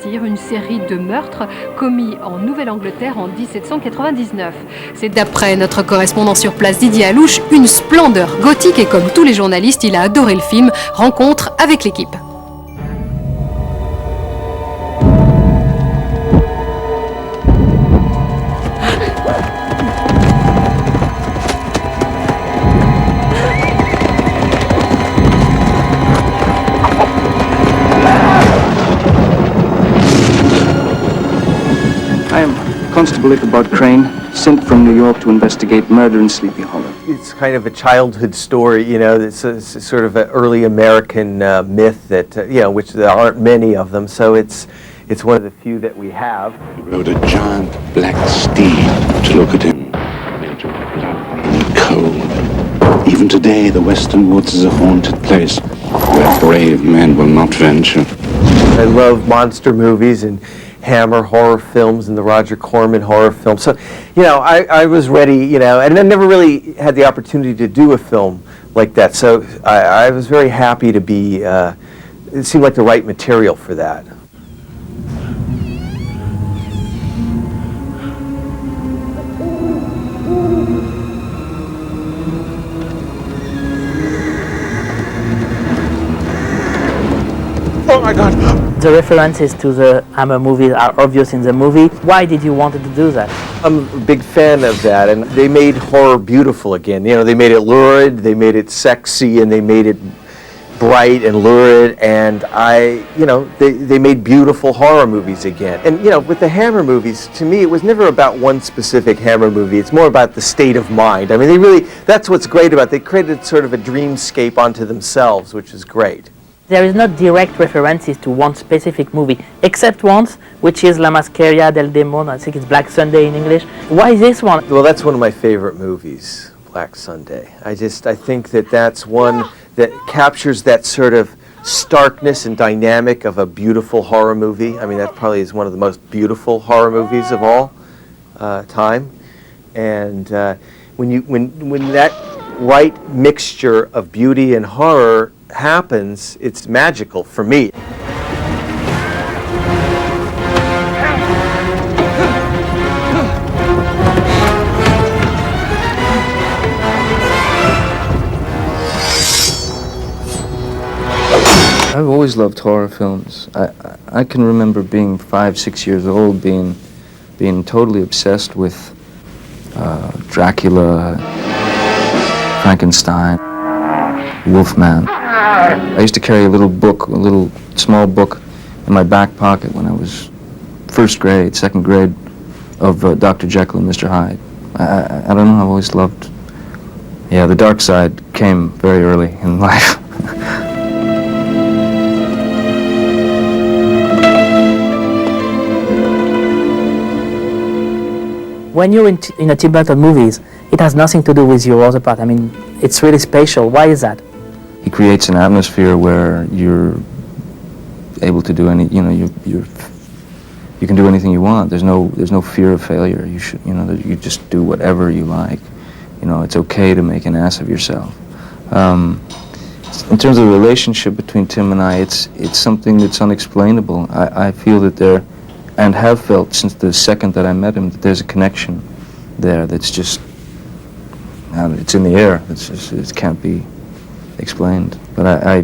réussir une série de meurtres commis en Nouvelle-Angleterre en 1799. C'est d'après notre correspondant sur place Didier Alouche, une splendeur gothique et comme tous les journalistes, il a adoré le film. Rencontre avec l'équipe. Constable Ichabod Crane, sent from New York to investigate murder in Sleepy Hollow. It's kind of a childhood story, you know, it's sort of an early American myth that, you know, which there aren't many of them, so it's one of the few that we have. He rode a giant black steed to look at him, made of blood and cold. Even today, the Western Woods is a haunted place where brave men will not venture. I love monster movies and Hammer horror films and the Roger Corman horror films. So, you know, I was ready, you know, and I never really had the opportunity to do a film like that. So I was very happy to be, it seemed like the right material for that. Oh my God! The references to the Hammer movies are obvious in the movie. Why did you want to do that? I'm a big fan of that, and they made horror beautiful again. You know, they made it lurid, they made it sexy, and they made it bright and lurid, and they made beautiful horror movies again. And, you know, with the Hammer movies, to me, it was never about one specific Hammer movie. It's more about the state of mind. I mean, that's what's great about it. They created sort of a dreamscape onto themselves, which is great. There is not direct references to one specific movie, except once, which is La Masqueria del Demon. I think it's Black Sunday in English. Why this one? Well, that's one of my favorite movies, Black Sunday. I think that that's one that captures that sort of starkness and dynamic of a beautiful horror movie. I mean, that probably is one of the most beautiful horror movies of all time. And when that right mixture of beauty and horror happens, it's magical for me. I've always loved horror films. I can remember being 5, 6 years old, being totally obsessed with Dracula, Frankenstein, Wolfman. I used to carry a little small book in my back pocket when I was first grade, second grade, of Dr. Jekyll and Mr. Hyde. I don't know, I've always loved, the dark side came very early in life. When you're in a Tim Burton movies, it has nothing to do with your other part. I mean, it's really special. Why is that? He creates an atmosphere where you're able to do you can do anything you want. There's no fear of failure. You just do whatever you like. You know, it's okay to make an ass of yourself. In terms of the relationship between Tim and I, it's something that's unexplainable. I feel that there, and have felt since the second that I met him, that there's a connection there that's just, it's in the air. It can't be explained. But I